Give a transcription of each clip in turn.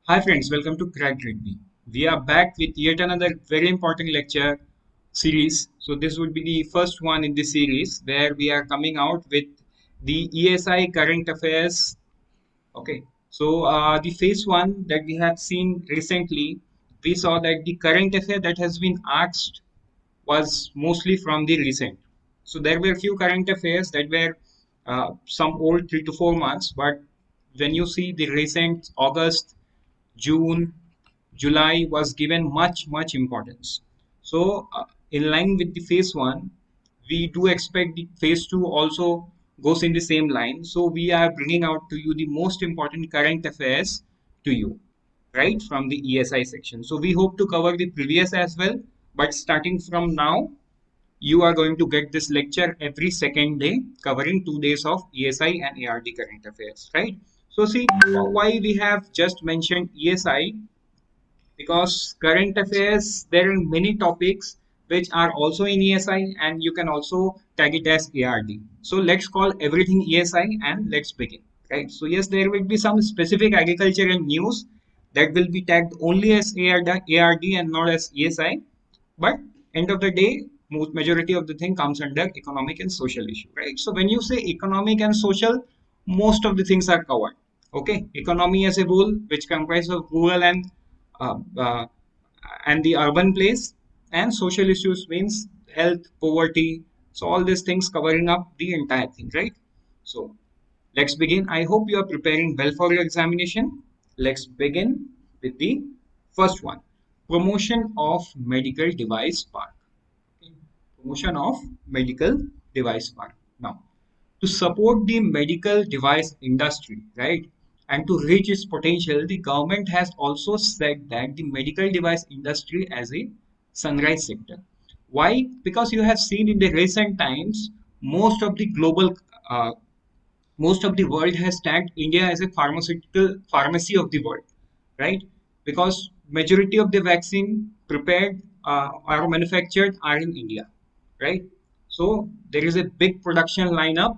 Hi friends, welcome to Crack Grade B. We are back with yet another very important lecture series. So this would be the first one in the series where we are coming out with the ESI Current Affairs. Okay, so the phase one that we have seen recently, we saw that the current affair that has been asked was mostly from the recent. So there were few current affairs that were some old 3 to 4 months, but when you see the recent August, June, July was given much importance. So in line with the phase one, we do expect the phase two also goes in the same line. So we are bringing out to you the most important current affairs to you, right, from the ESI section. So we hope to cover the previous as well, but starting from now, you are going to get this lecture every second day covering 2 days of ESI and ARD current affairs, right? So see why we have just mentioned ESI, because current affairs, there are many topics which are also in ESI and you can also tag it as ARD. So let's call everything ESI and let's begin. Right. So yes, there will be some specific agricultural news that will be tagged only as ARD and not as ESI. But end of the day, most majority of the thing comes under economic and social issue, right? So when you say economic and social, most of the things are covered. Okay, economy as a whole, which comprises of rural uh, uh, and the urban place, and social issues means health, poverty. So all these things covering up the entire thing, right? So let's begin. I hope you are preparing well for your examination. Let's begin with the first one. Promotion of medical device park. Okay. Promotion of medical device park. Now, to support the medical device industry, right, and to reach its potential, the government has also said that the medical device industry as a sunrise sector. Why? Because you have seen in the recent times, most of the global most of the world has tagged India as a pharmaceutical pharmacy of the world, right? Because majority of the vaccine prepared or manufactured are in India, right? So there is a big production lineup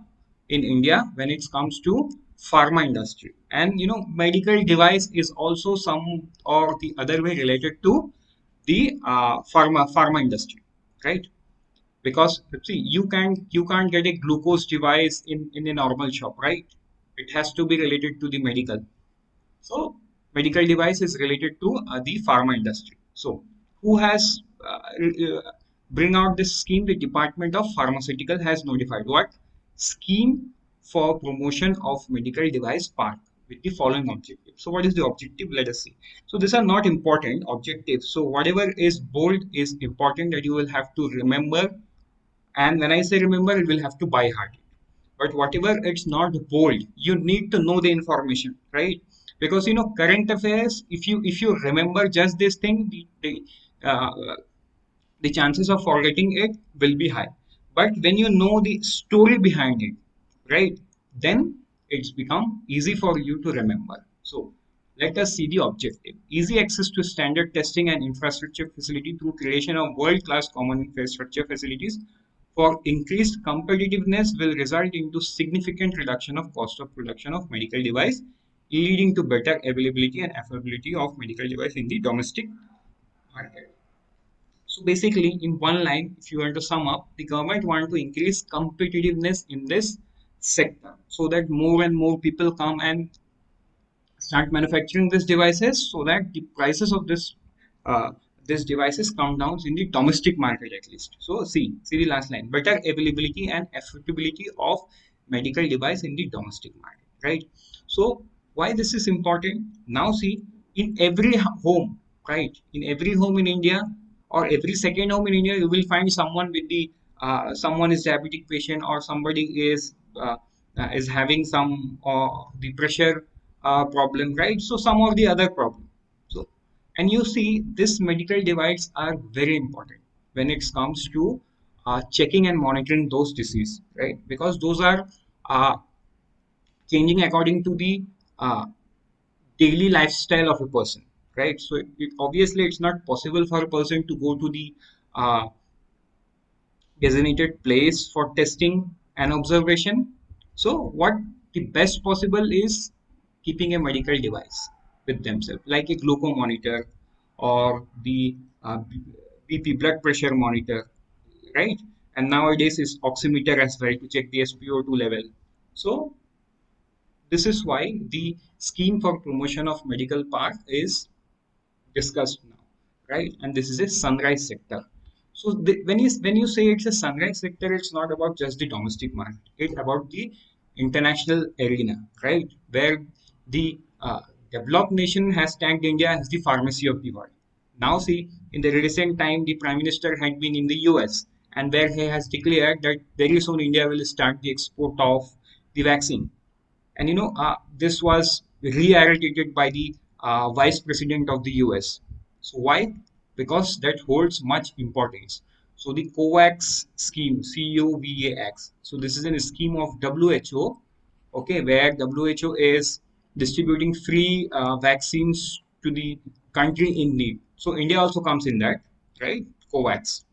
in India when it comes to pharma industry, and medical device is also some or the other way related to the pharma industry, right? Because see, you can't get a glucose device in a normal shop, right? It has to be related to the medical. So medical device is related to the pharma industry. So who has bring out this scheme? The Department of Pharmaceutical has notified what scheme for promotion of medical device park with the following objective. So what is the objective? Let us see. So these are not important objectives. So whatever is bold is important, that you will have to remember, and when I say remember, it will have to by heart. But whatever it's not bold, you need to know the information, right? Because current affairs, if you remember just this thing, the chances of forgetting it will be high. But when you know the story behind it, right, then it's become easy for you to remember. So let us see the objective. Easy access to standard testing and infrastructure facility through creation of world-class common infrastructure facilities for increased competitiveness will result into significant reduction of cost of production of medical device, leading to better availability and affordability of medical device in the domestic market. So basically, in one line, if you want to sum up, the government want to increase competitiveness in this sector so that more and more people come and start manufacturing these devices, so that the prices of uh, these devices come down in the domestic market at least. So see the last line: better availability and affordability of medical device in the domestic market, right? So why this is important? Now see, in every home, right? In every home in India, or every second home in India, you will find someone with the someone is diabetic patient, or somebody is having some the pressure problem, right? So some of the other problem. So, and you see, this medical devices are very important when it comes to checking and monitoring those disease, right? Because those are uh, changing according to the uh, daily lifestyle of a person, right? So obviously it's not possible for a person to go to the uh, designated place for testing and observation. So what the best possible is keeping a medical device. with themselves, like a glucose monitor or the BP blood pressure monitor, right? And nowadays is oximeter as well to check the SpO2 level. So this is why the scheme for promotion of medical park is discussed now, right? And this is a sunrise sector. So when you say it's a sunrise sector, it's not about just the domestic market. It's about the international arena, right? Where the developed nation has tagged India as the pharmacy of the world. Now see, in the recent time, the Prime Minister had been in the US, and where he has declared that very soon India will start the export of the vaccine. And this was reiterated by the vice president of the US. So why? Because that holds much importance. So the COVAX scheme, COVAX. So this is a scheme of WHO, okay, where WHO is distributing free vaccines to the country in need. So India also comes in that, right? COVAX.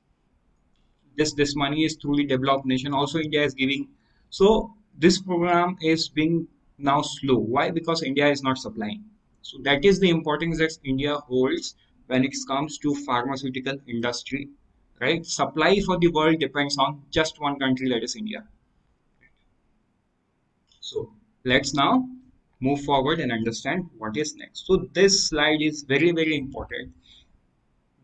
This money is through the developed nation. Also, India is giving. So this program is being now slow. Why? Because India is not supplying. So that is the importance that India holds when it comes to pharmaceutical industry, right? Supply for the world depends on just one country, that is India. So let's now move forward and understand what is next. So this slide is very, very important.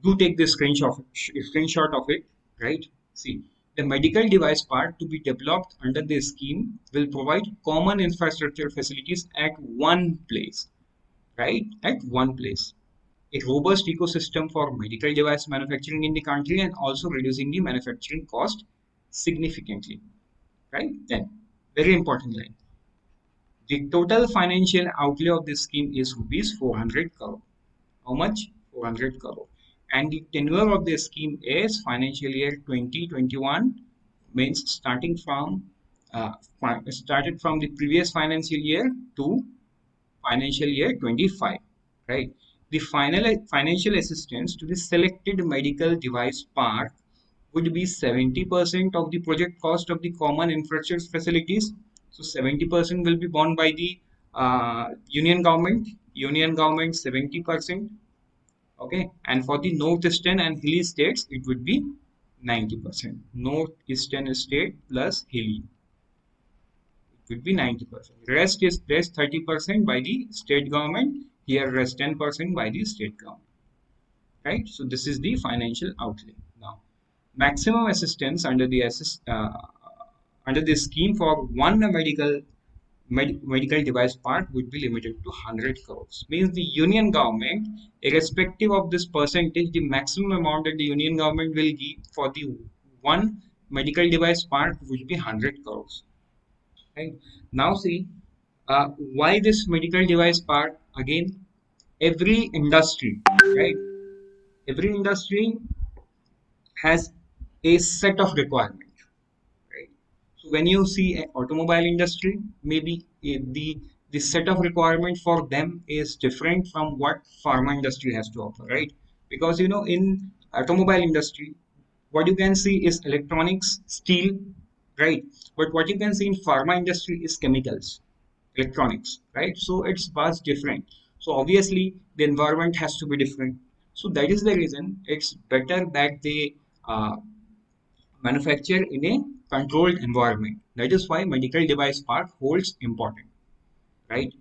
Do take this screenshot of it, right? See, the medical device part to be developed under this scheme will provide common infrastructure facilities at one place, right? At one place. A robust ecosystem for medical device manufacturing in the country and also reducing the manufacturing cost significantly, right? Then, very important line. The total financial outlay of this scheme is rupees 400 crore. How much? 400 crore. And the tenure of the scheme is financial year 2021, means started from the previous financial year to financial year 25, right? The final financial assistance to the selected medical device park would be 70% of the project cost of the common infrastructure facilities. So 70% will be borne by the union government. Union government 70%. Okay, and for the northeastern and hilly states, it would be 90%. Northeastern state plus hilly, it would be 90%. Rest 30% by the state government. Here, rest 10% by the state government. Right. So this is the financial outlay. Now, maximum assistance under the scheme for one medical device part would be limited to 100 crores. Means the union government, irrespective of this percentage, the maximum amount that the union government will give for the one medical device part would be 100 crores. Right. Now see, why this medical device part? Again, every industry, right? Every industry has a set of requirements, right? So when you see an automobile industry, maybe the set of requirement for them is different from what pharma industry has to offer, right? Because in automobile industry, what you can see is electronics, steel, right? But what you can see in pharma industry is chemicals, electronics, right? So it's vast different. So obviously the environment has to be different. So that is the reason it's better that they uh, manufacture in a controlled environment. That is why medical device part holds important, right?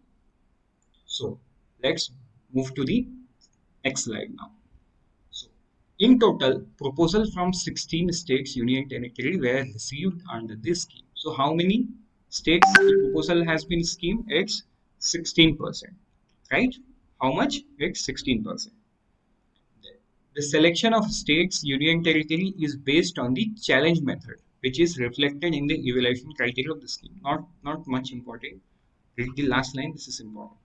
So let's move to the next slide now. So in total, proposals from 16 states, union territory were received under this scheme. So how many states the proposal has been schemed? It's 16%, right? How much? It's 16%. The selection of states union territory is based on the challenge method, which is reflected in the evaluation criteria of the scheme. Not much important. Read the last line. This is important.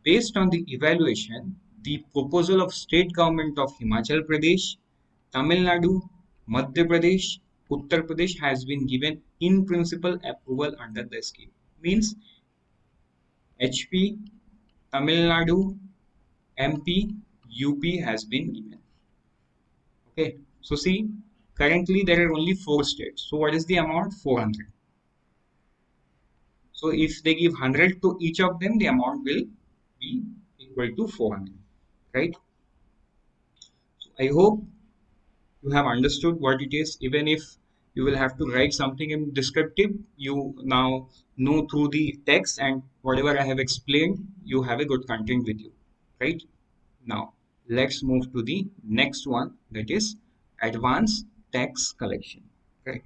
Based on the evaluation, the proposal of state government of Himachal Pradesh, Tamil Nadu, Madhya Pradesh, Uttar Pradesh has been given in principle approval under the scheme. Means HP, Tamil Nadu, MP, UP has been given. Okay, so see, currently there are only 4 states. So what is the amount? 400. So if they give 100 to each of them, the amount will be equal to 400, right? So I hope you have understood what it is. Even if you will have to write something in descriptive, you now know through the text and whatever I have explained, you have a good content with you, right? Now let's move to the next one, that is advanced tax collection, right?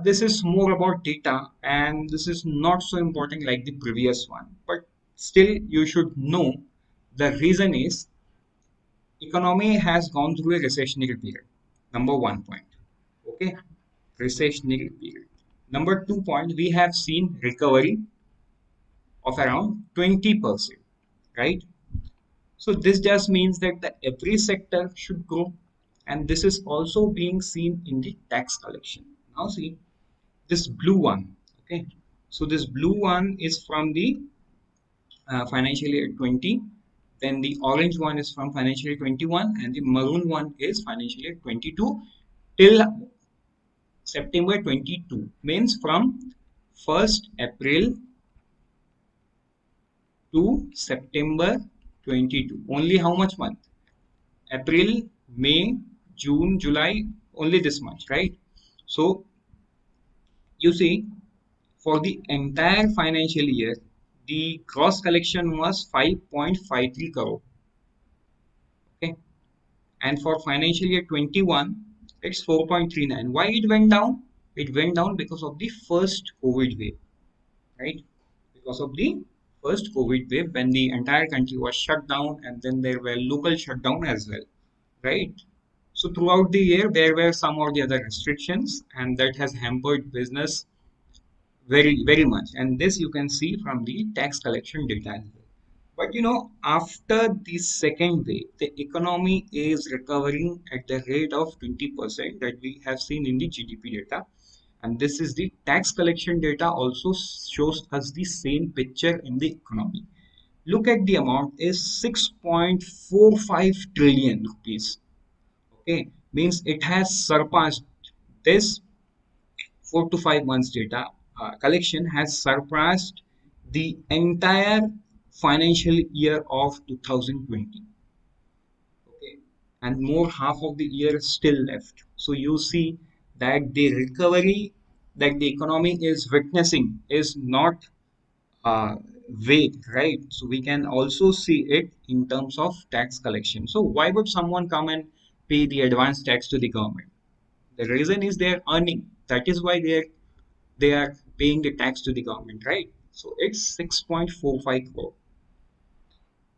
This is more about data and this is not so important like the previous one, but still you should know. The reason is economy has gone through a recessionary period. Number 1 point. Okay, recessionary period. Number 2 point, we have seen recovery of around 20%, right? So this just means that the every sector should grow, and this is also being seen in the tax collection. Now see this blue one. Okay, so this blue one is from the financial year 20. Then the orange one is from financial year 21, and the maroon one is financial year 22 till September 22. Means from 1st April to September 22. Only how much month? April, May, June, July, only this much, right? So you see, for the entire financial year, the gross collection was 5.53 crore. Okay, and for financial year 21, it's 4.39. Why it went down? It went down because of the first COVID wave, right? Because of the first COVID wave when the entire country was shut down, and then there were local shutdown as well, right? So throughout the year, there were some or the other restrictions, and that has hampered business very much. And this you can see from the tax collection data as well. But after the second wave, the economy is recovering at the rate of 20% that we have seen in the GDP data. And this is the tax collection data also shows us the same picture in the economy. Look at the amount is 6.45 trillion rupees. Okay, means it has surpassed this 4 to 5 months data collection has surpassed the entire financial year of 2020. Okay, and more half of the year is still left. So you see that the recovery that the economy is witnessing is not vague, right? So we can also see it in terms of tax collection. So why would someone come and pay the advance tax to the government? The reason is they're earning. That is why they are paying the tax to the government, right? So it's 6.45 crore.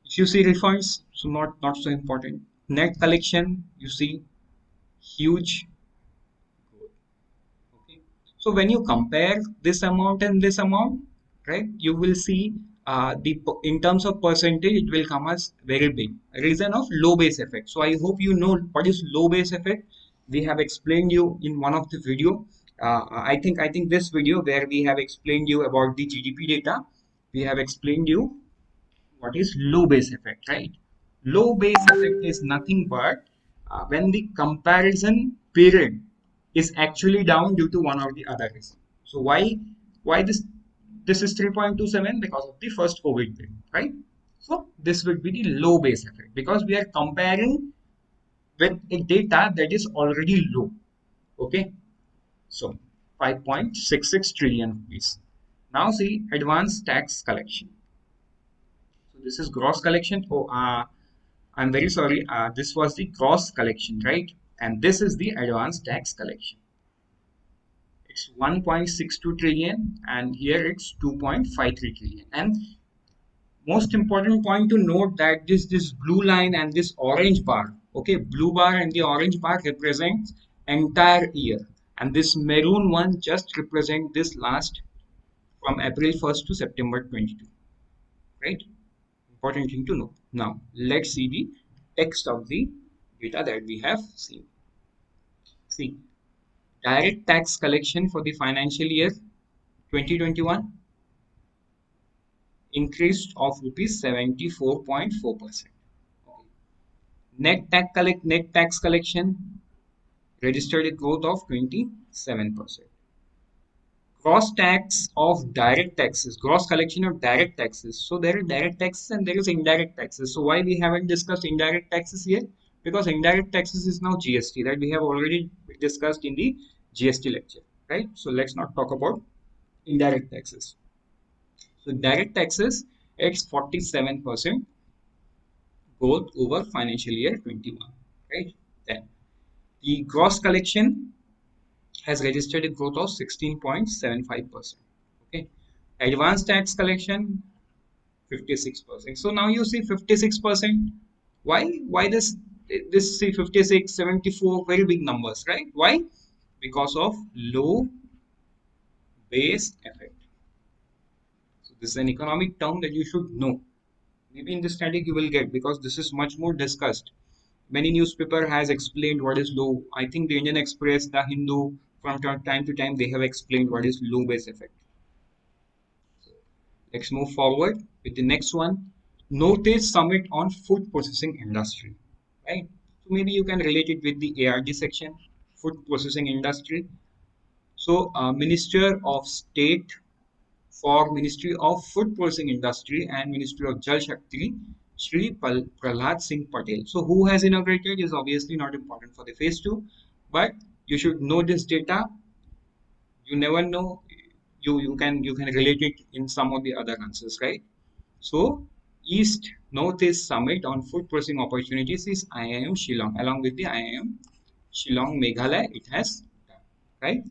If you see refunds, so not so important. Net collection, you see huge growth. Okay. So when you compare this amount and this amount, right, you will see in terms of percentage, it will come as very big. Reason of low base effect. So I hope you know what is low base effect. We have explained you in one of the video. I think this video where we have explained you about the GDP data, we have explained you what is low base effect, right? Low base effect is nothing but when the comparison period is actually down due to one or the other reason. So why this is 3.27? Because of the first COVID wave, right? So this would be the low base effect because we are comparing with a data that is already low. Okay, so 5.66 trillion rupees. Now see advanced tax collection. So this is gross collection. Oh, I'm very sorry. This was the gross collection, right? And this is the advanced tax collection. It's 1.62 trillion, and here it's 2.53 trillion. And most important point to note that this blue line and this orange bar, okay, blue bar and the orange bar represents entire year, and this maroon one just represent this last from April 1st to September 22, right? Important thing to know. Now let's see the text of the data that we have seen. See, direct tax collection for the financial year 2021 increased of rupees 74.4%. Net tax collection registered a growth of 27%. gross tax of direct taxes, gross collection of direct taxes. So there are direct taxes and there is indirect taxes. So why we haven't discussed indirect taxes yet? Because indirect taxes is now GST, right? We have already discussed in the GST lecture, right? So let's not talk about indirect taxes. So direct taxes, it's 47% growth over financial year 21, right? Then the gross collection has registered a growth of 16.75%. Okay. Advanced tax collection 56%. So now you see 56%. Why this see 56, 74, very big numbers, right? Why? Because of low base effect. So this is an economic term that you should know. Maybe in this static you will get, because this is much more discussed. Many newspaper has explained what is low. I think the Indian Express, the Hindu, from time to time they have explained what is low base effect. Let's move forward with the next one. Notice Summit on Food Processing Industry. Right? So maybe you can relate it with the ARD section, food processing industry. So Minister of State for Ministry of Food Processing Industry and Ministry of Jal Shakti, Shri Prahlad Singh Patel. So who has inaugurated is obviously not important for the phase 2, but you should know this data. You never know. You can relate it in some of the other answers, right? So East Northeast Summit on Food Processing Opportunities is IIM Shillong, along with the IIM Shillong Meghalaya. It has done, right?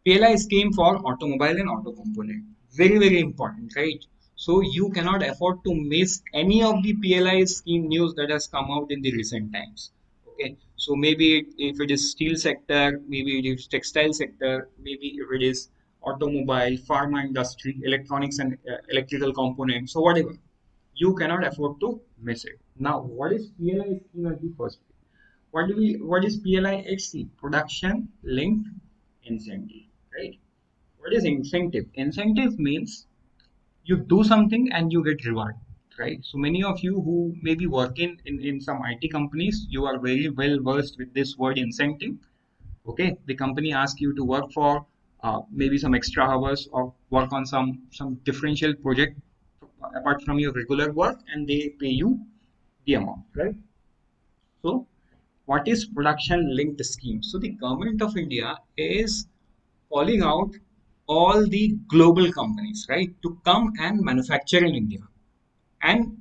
PLI scheme for automobile and auto component. Very, very important, right? So you cannot afford to miss any of the PLI scheme news that has come out in the recent times. Okay, so maybe if it is steel sector, maybe it is textile sector, maybe if it is automobile, pharma industry, electronics and electrical components, so whatever, you cannot afford to miss it. Now, what is PLI scheme at the first place? What is PLI? It's the production linked incentive, right? What is incentive? Incentive means you do something and you get reward, right? So many of you who may be working in some IT companies, you are very well versed with this word incentive. Okay, the company asks you to work for maybe some extra hours or work on some differential project apart from your regular work, and they pay you the amount, right? So what is production linked scheme? So the government of India is calling out all the global companies, right, to come and manufacture in India. And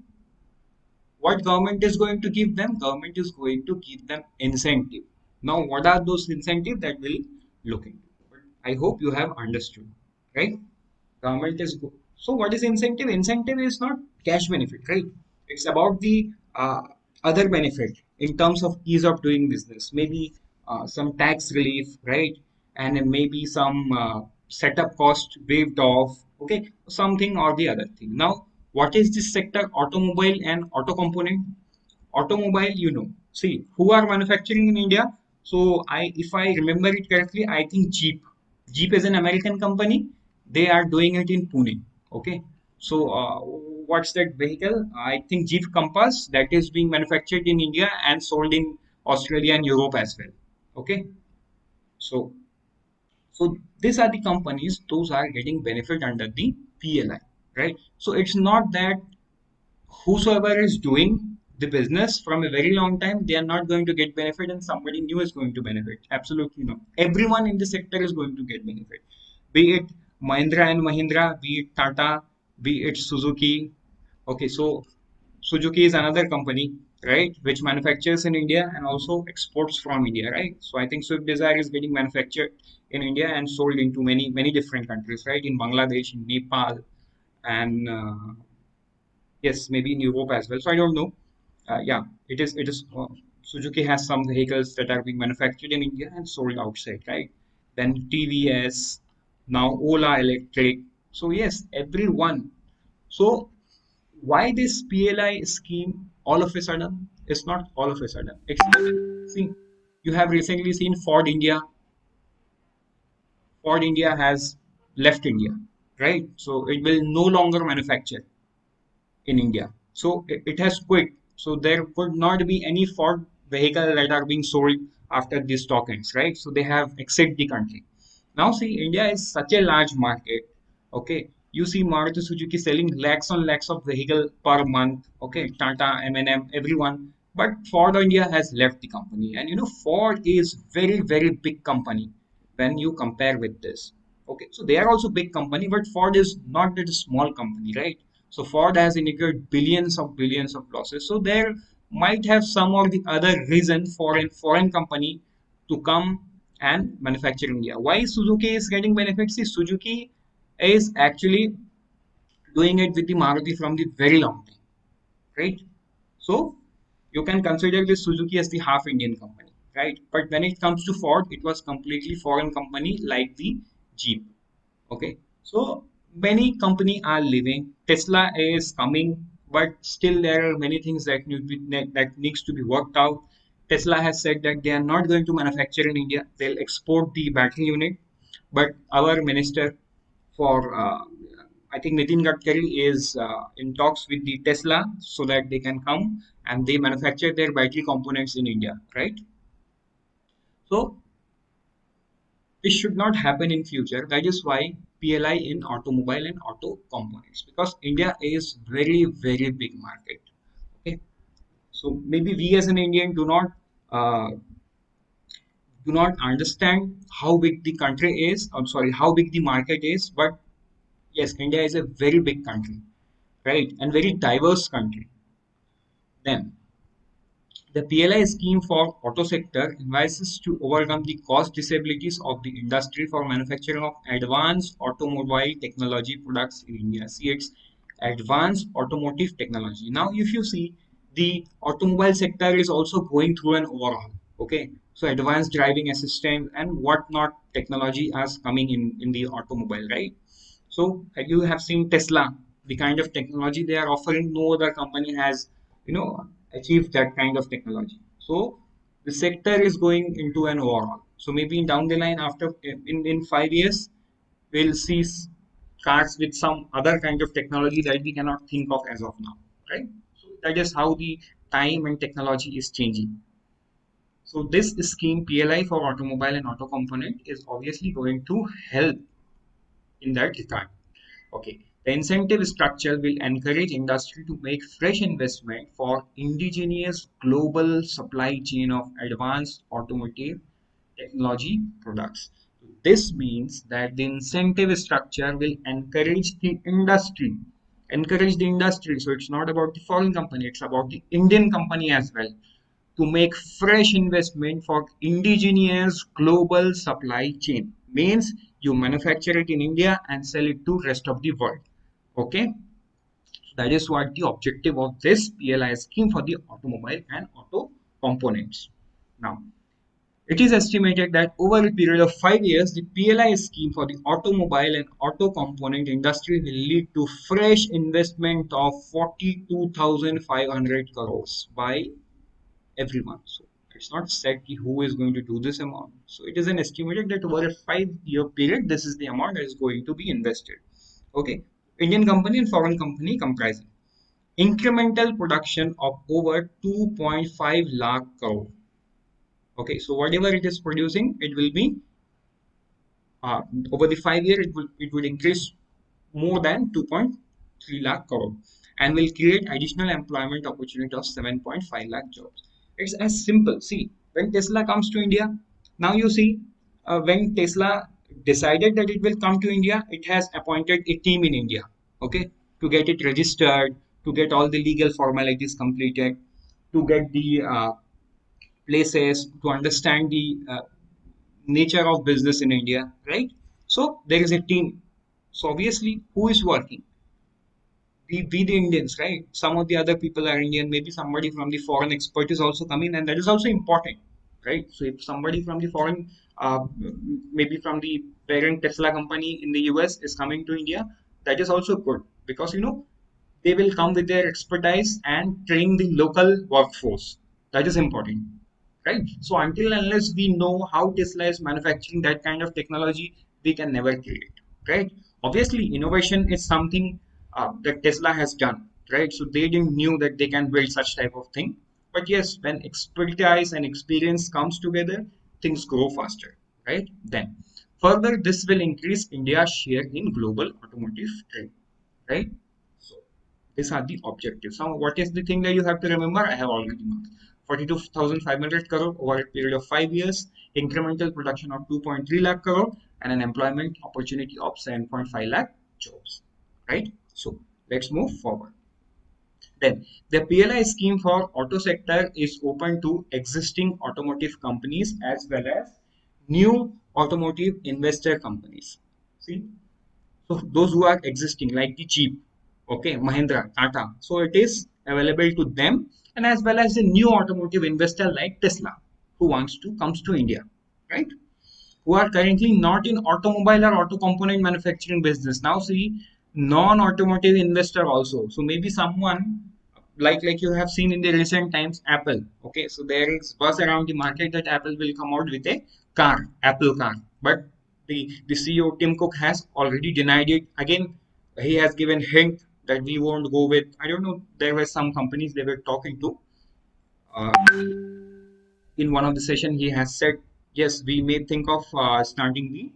what government is going to give them? Government is going to give them incentive. Now, what are those incentives that we'll look into? But I hope you have understood, right? Government is good. So what is incentive? Incentive is not cash benefit, right? It's about the other benefit in terms of ease of doing business, maybe some tax relief, right? And then maybe some setup cost waived off, okay, something or the other thing. Now, what is this sector? Automobile and auto component. Automobile, see who are manufacturing in India. So if I remember it correctly, I think Jeep is an American company. They are doing it in Pune. Okay, so what's that vehicle? I think Jeep Compass, that is being manufactured in India and sold in Australia and Europe as well. Okay, so these are the companies, those are getting benefit under the PLI, right? So it's not that whosoever is doing the business from a very long time, they are not going to get benefit and somebody new is going to benefit. Absolutely no. Everyone in the sector is going to get benefit. Be it Mahindra and Mahindra, be it Tata, be it Suzuki. Okay, so Suzuki is another company, right, which manufactures in India and also exports from India, right? So I think Swift Desire is getting manufactured in India and sold into many different countries, right? In Bangladesh, in Nepal, and yes, maybe in Europe as well. So I don't know. Yeah, it is. It is. Suzuki has some vehicles that are being manufactured in India and sold outside, right? Then TVS, now Ola Electric. So yes, everyone. So why this PLI scheme all of a sudden? It's not all of a sudden. It's see, you have recently seen Ford India. Ford India has left India, right? So it will no longer manufacture in India. So it has quit. So there could not be any Ford vehicle that are being sold after these stock ends, right? So they have exit the country. Now see, India is such a large market. Okay, you see Maruti Suzuki selling lakhs on lakhs of vehicle per month. Okay, Tata, M&M, everyone. But Ford India has left the company, and Ford is very big company when you compare with this. Okay, so they are also big company, but Ford is not that small company, right? So Ford has incurred billions of losses. So there might have some or the other reason for a foreign company to come and manufacture in India. Why Suzuki is getting benefits? See, Suzuki is actually doing it with the Maruti from the very long time, right? So you can consider this Suzuki as the half Indian company, right? But when it comes to Ford, it was completely foreign company like the Jeep. Okay, so many company are leaving. Tesla is coming, but still there are many things that needs to be worked out. Tesla has said that they are not going to manufacture in India. They'll export the battery unit. But our minister for I think Nitin Gadkari is in talks with the Tesla so that they can come and they manufacture their battery components in India, right? So this should not happen in future. That is why PLI in automobile and auto components, because India is very big market. Okay, so maybe we as an Indian uh, do not understand how big the country is. I'm sorry, how big the market is. But yes, India is a very big country, right, and very diverse country. Then the PLI scheme for auto sector advises to overcome the cost disabilities of the industry for manufacturing of advanced automobile technology products in India. See, it's advanced automotive technology. Now, if you see, the automobile sector is also going through an overhaul. Okay, so advanced driving assistant and whatnot technology is coming in the automobile, right? So you have seen Tesla, the kind of technology they are offering, no other company has, achieved that kind of technology. So the sector is going into an overhaul. So maybe down the line, after in 5 years, we'll see cars with some other kind of technology that we cannot think of as of now, right? So that is how the time and technology is changing. So this scheme PLI for automobile and auto component is obviously going to help in that regard. Okay. The incentive structure will encourage industry to make fresh investment for indigenous global supply chain of advanced automotive technology products. This means that the incentive structure will encourage the industry. Encourage the industry. So it's not about the foreign company, it's about the Indian company as well to make fresh investment for indigenous global supply chain. Means you manufacture it in India and sell it to rest of the world. Okay, that is what the objective of this PLI scheme for the automobile and auto components. Now, it is estimated that over a period of 5 years, the PLI scheme for the automobile and auto component industry will lead to fresh investment of 42,500 crores by everyone. So it's not set who is going to do this amount. So it is an estimated that over a 5 year period, this is the amount that is going to be invested. Okay, Indian company and foreign company comprising incremental production of over 2.5 lakh crore. Okay, so whatever it is producing, it will be uh, over the 5 year, it would increase more than 2.3 lakh crore and will create additional employment opportunity of 7.5 lakh jobs. It's as simple. See, when Tesla comes to India, now you see, when Tesla decided that it will come to India, it has appointed a team in India, okay, to get it registered, to get all the legal formalities completed, to get the places, to understand the nature of business in India, right? So there is a team. So obviously, who is working? We the Indians, right? Some of the other people are Indian. Maybe somebody from the foreign expert is also coming, and that is also important, right? So if somebody from the foreign, maybe from the parent Tesla company in the US is coming to India, that is also good because they will come with their expertise and train the local workforce. That is important, right? So until unless we know how Tesla is manufacturing that kind of technology, we can never create, right? Obviously, innovation is something that Tesla has done, right? So they didn't knew that they can build such type of thing, but yes, when expertise and experience comes together, things grow faster, right? Then Further, this will increase India's share in global automotive trade, right? So these are the objectives. Now, what is the thing that you have to remember? I have already marked 42,500 crore over a period of 5 years, incremental production of 2.3 lakh crore, and an employment opportunity of 7.5 lakh jobs, right? So let's move forward. Then the PLI scheme for auto sector is open to existing automotive companies as well as new automotive investor companies. See, so those who are existing like the Jeep, okay, Mahindra, Tata. So it is available to them and as well as the new automotive investor like Tesla who wants to comes to India, right? Who are currently not in automobile or auto component manufacturing business. Now see non-automotive investor also. So maybe someone like you have seen in the recent times Apple. Okay, so there is buzz around the market that Apple will come out with a car, Apple car. But the CEO Tim Cook has already denied it. Again, he has given hint that we won't go with. I don't know. There were some companies they were talking to. Uh, in one of the session, he has said, yes, we may think of starting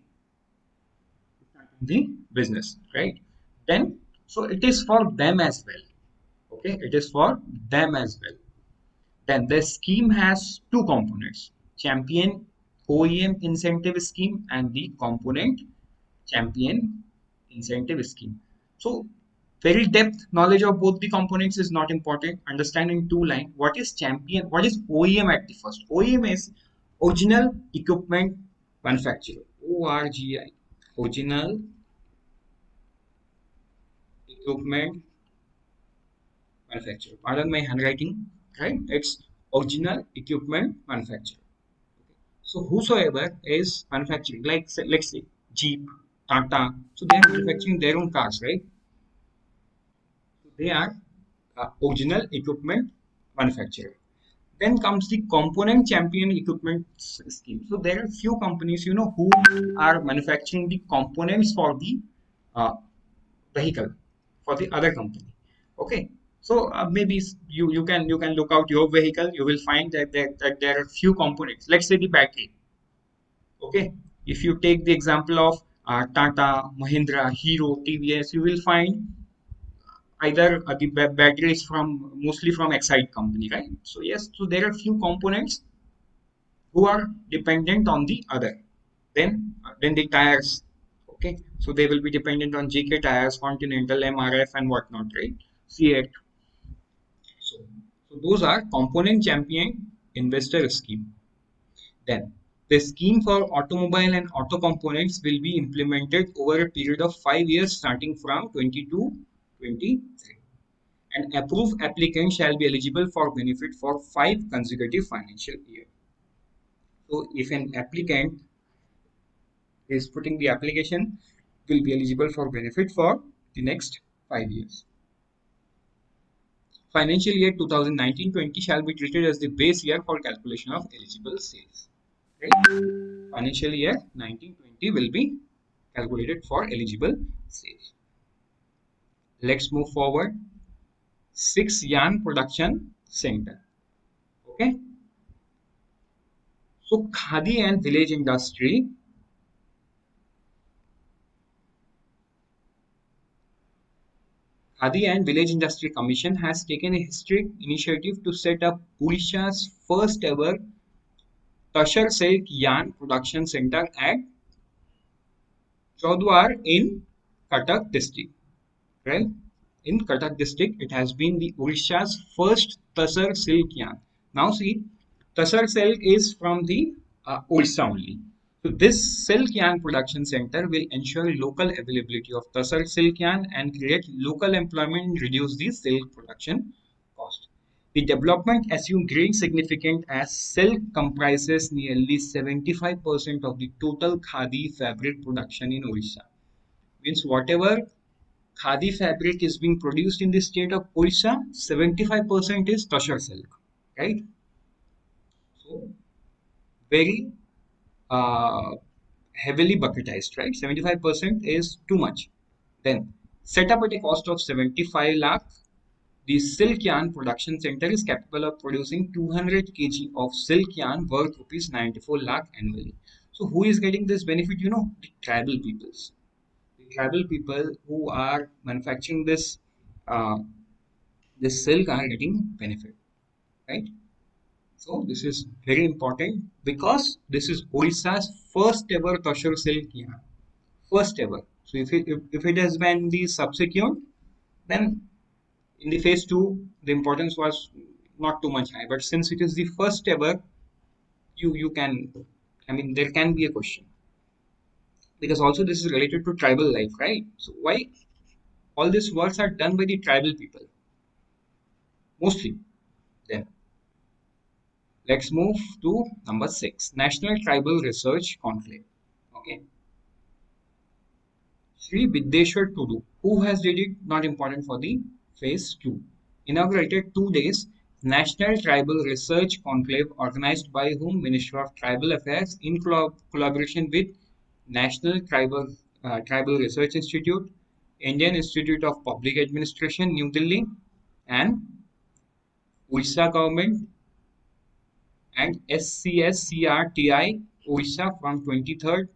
the business, right? Then, so it is for them as well. Okay, it is for them as well. Then the scheme has two components: champion OEM incentive scheme and the component champion incentive scheme. So very depth knowledge of both the components is not important. Understand in two line what is champion, what is OEM at the first. OEM is original equipment manufacturer. ORGI, original equipment manufacturer. Pardon my handwriting, right? It's original equipment manufacturer. So whosoever is manufacturing, like let's say Jeep, Tata, so they are manufacturing their own cars, right? So they are original equipment manufacturer. Then comes the component champion equipment scheme. So there are few companies, who are manufacturing the components for the uh, vehicle for the other company. Okay, so maybe you can look out your vehicle. You will find that there are few components. Let's say the battery. Okay, if you take the example of Tata, Mahindra, Hero, TVS, you will find either the battery is from mostly from Excite company, right? So yes, so there are few components who are dependent on the other. Then the tires. Okay, so they will be dependent on GK tires, Continental, MRF, and whatnot, right? Sept. So those are component champion investor scheme. Then the scheme for automobile and auto components will be implemented over a period of 5 years starting from 22-23. An approved applicant shall be eligible for benefit for 5 consecutive financial years. So if an applicant is putting the application, will be eligible for benefit for the next 5 years. Financial year 2019-20 shall be treated as the base year for calculation of eligible sales. Right? Financial year 19-20 will be calculated for eligible sales. Let's move forward. 6 yarn production center. Okay. So Khadi and village industry. Khadi and Village Industry Commission has taken a historic initiative to set up Odisha's first ever Tashar Silk Yarn Production Center at Chaudwar in Cuttack district. Right? In Cuttack district, it has been the Odisha's first Tasar silk yarn. Now see, Tasar silk is from the Odisha only. So this silk yarn production center will ensure local availability of Tasar silk yarn and create local employment and reduce the silk production cost. The development assumed great significance as silk comprises nearly 75% of the total khadi fabric production in Odisha. Means whatever Khadi fabric is being produced in the state of Odisha, 75% is Tashar silk, right? So very uh, heavily bucketized, right? 75% is too much. Then set up at a cost of 75 lakh, the silk yarn production center is capable of producing 200 kg of silk yarn worth rupees 94 lakh annually. So who is getting this benefit? You know, the tribal peoples. The tribal people who are manufacturing uh, this silk are getting benefit, right? So this is very important because this is Odisha's first ever Tashur silk yarn. First ever. So if it has been the subsequent, then in the phase two, the importance was not too much high. But since it is the first ever, you can, I mean, there can be a question because also this is related to tribal life, right? So why all these works are done by the tribal people mostly? Then let's move to number 6, National Tribal Research Conclave. Okay, Sri Vidyeshwar Tudu, who has did it, not important for the phase 2. Inaugurated 2 days National Tribal Research Conclave organized by whom? Ministry of Tribal Affairs in collaboration with National Tribal Research Institute, Indian Institute of Public Administration, New Delhi, and Odisha government and SCSCRTI Odisha from 23rd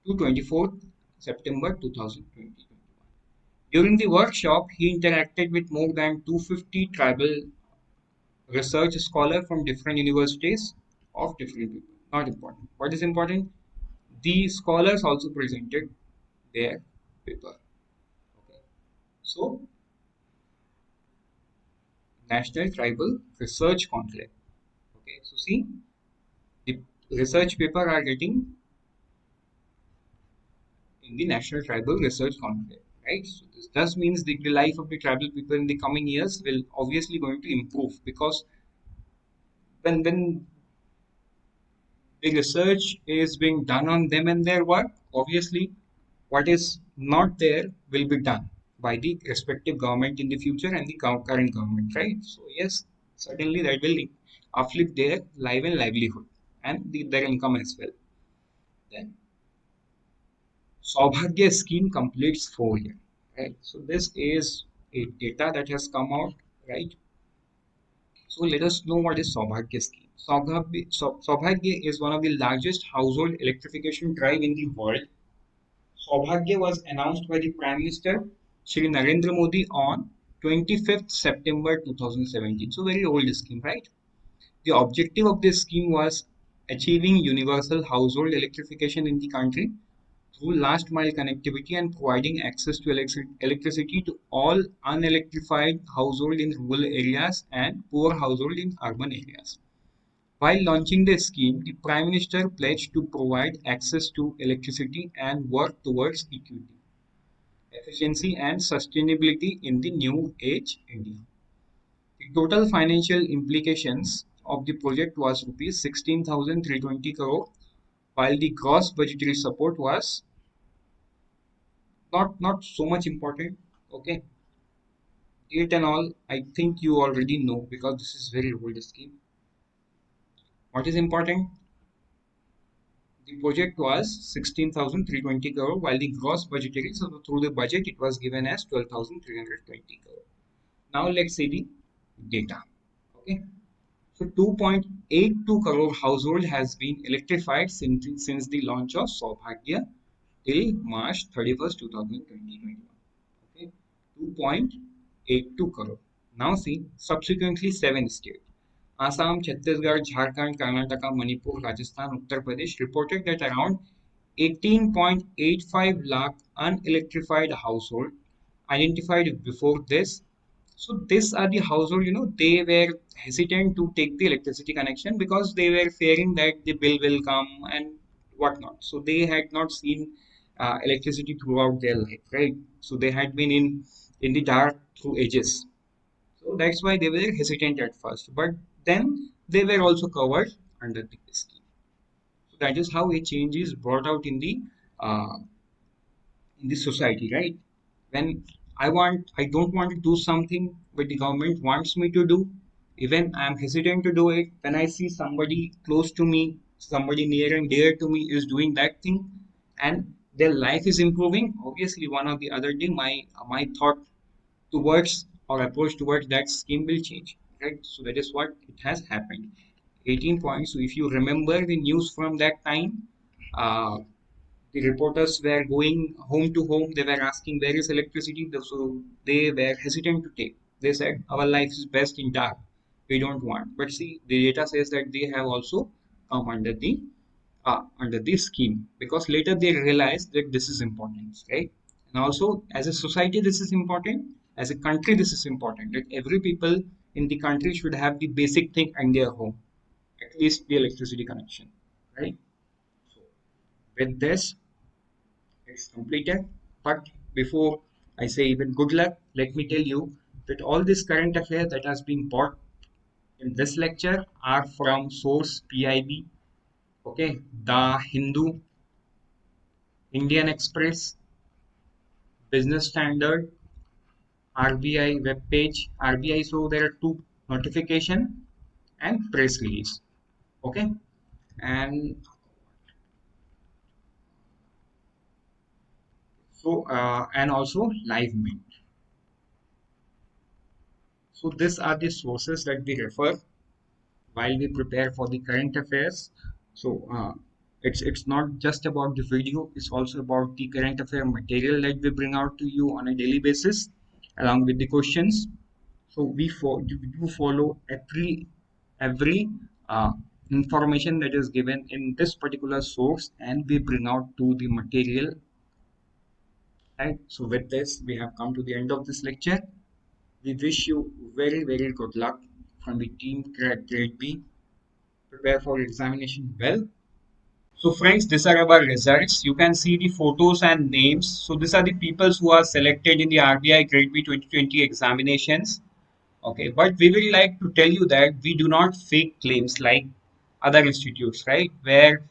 to 24th September 2020. During the workshop, he interacted with more than 250 tribal research scholars from different universities of different people. Not important. What is important? The scholars also presented their paper. Okay. So, National Tribal Research Conclave. Okay. So, see, the research paper are getting in the National Tribal Research Conclave. Right. So, this does means the life of the tribal people in the coming years will obviously going to improve because when the research is being done on them and their work, obviously what is not there will be done by the respective government in the future and the current government, right? So yes, certainly that will uplift their life and livelihood and their income as well. Then Saubhagya scheme completes 4 years, right? So this is a data that has come out, right? So let us know what is Saubhagya scheme. Saubhagya is one of the largest household electrification drive in the world. Saubhagya was announced by the Prime Minister Shri Narendra Modi on 25th September 2017. So very old scheme, right? The objective of this scheme was achieving universal household electrification in the country through last mile connectivity and providing access to electricity to all unelectrified household in rural areas and poor household in urban areas. While launching the scheme, the Prime Minister pledged to provide access to electricity and work towards equity, efficiency, and sustainability in the new age India. The total financial implications of the project was rupees 16,320 crore, while the gross budgetary support was not so much important. Okay, it and all, I think you already know because this is very old scheme. What is important? The project was 16,320 crore, while the gross budgetary, so through the budget, it was given as 12,320 crore. Now let's see the data. Okay, so 2.82 crore household has been electrified since the launch of Saubhagya till March 31st, 2021. Okay, 2.82 crore. Now see, subsequently 7 states. Assam, Chhattisgarh, Jharkhand, Karnataka, Manipur, Rajasthan, Uttar Pradesh reported that around 18.85 lakh unelectrified household identified before this. So these are the household, they were hesitant to take the electricity connection because they were fearing that the bill will come and whatnot. So they had not seen electricity throughout their life, right? So they had been in the dark through ages. So that's why they were hesitant at first, but then they were also covered under the scheme. So that is how a change is brought out uh, in the society, right? When I don't want to do something, but the government wants me to do. Even I am hesitant to do it. When I see somebody close to me, somebody near and dear to me is doing that thing, and their life is improving. Obviously, one or the other day, my thought towards or approach towards that scheme will change, right? So that is what it has happened. 18 points. So if you remember the news from that time, uh, the reporters were going home to home. They were asking where is electricity. So they were hesitant to take. They said our life is best in dark. We don't want. But see, the data says that they have also come under this scheme, because later they realized that this is important, right? And also as a society this is important, as a country this is important, that every people in the country should have the basic thing in their home, at least the electricity connection, right? So with this it's completed. But before I say even good luck, let me tell you that all this current affair that has been bought in this lecture are from source PIB, okay, The Hindu, Indian Express, Business Standard, RBI web page, RBI. So there are two: notification and press release. Okay, and and also live mint. So these are the sources that we refer while we prepare for the current affairs. So it's not just about the video; it's also about the current affair material that we bring out to you on a daily basis, along with the questions. So we do follow every information that is given in this particular source, and we bring out to the material. Right. So with this, we have come to the end of this lecture. We wish you very good luck from the team Grade B. Prepare for your examination well. So friends, these are our results. You can see the photos and names. So these are the people who are selected in the RBI Grade B 2020 examinations. Okay, but we will like to tell you that we do not fake claims like other institutes, right? Where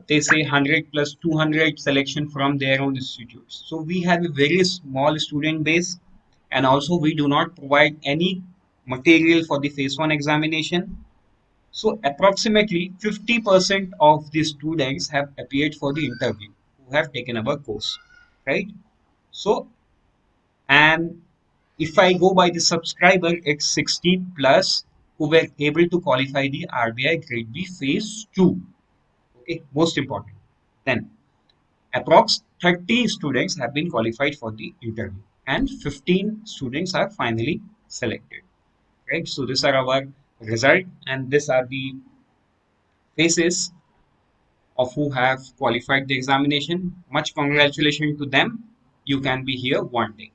they say 100 plus 200 selection from their own institutes. So we have a very small student base, and also we do not provide any material for the phase 1 examination. So approximately 50% of the students have appeared for the interview who have taken our course, right? So, and if I go by the subscriber, it's 60 plus who were able to qualify the RBI Grade B Phase 2. Okay, most important. Then, approx 30 students have been qualified for the interview, and 15 students are finally selected. Right, so these are our result, and these are the faces of who have qualified the examination. Much congratulations to them. You can be here one day.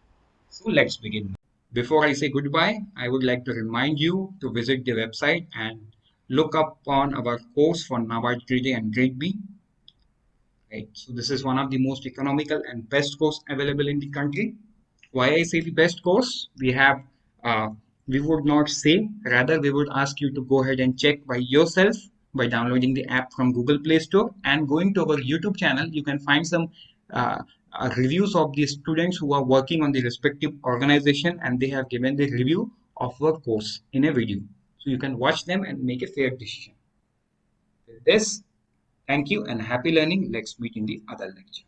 So let's begin. Before I say goodbye, I would like to remind you to visit the website and look up on our course for NABARD Grade A and Grade B. Right. So this is one of the most economical and best course available in the country. Why I say the best course? Uh, we would not say, rather we would ask you to go ahead and check by yourself by downloading the app from Google Play Store and going to our YouTube channel. You can find some uh, reviews of the students who are working on the respective organization, and they have given the review of our course in a video. So you can watch them and make a fair decision. With this, thank you and happy learning. Let's meet in the other lecture.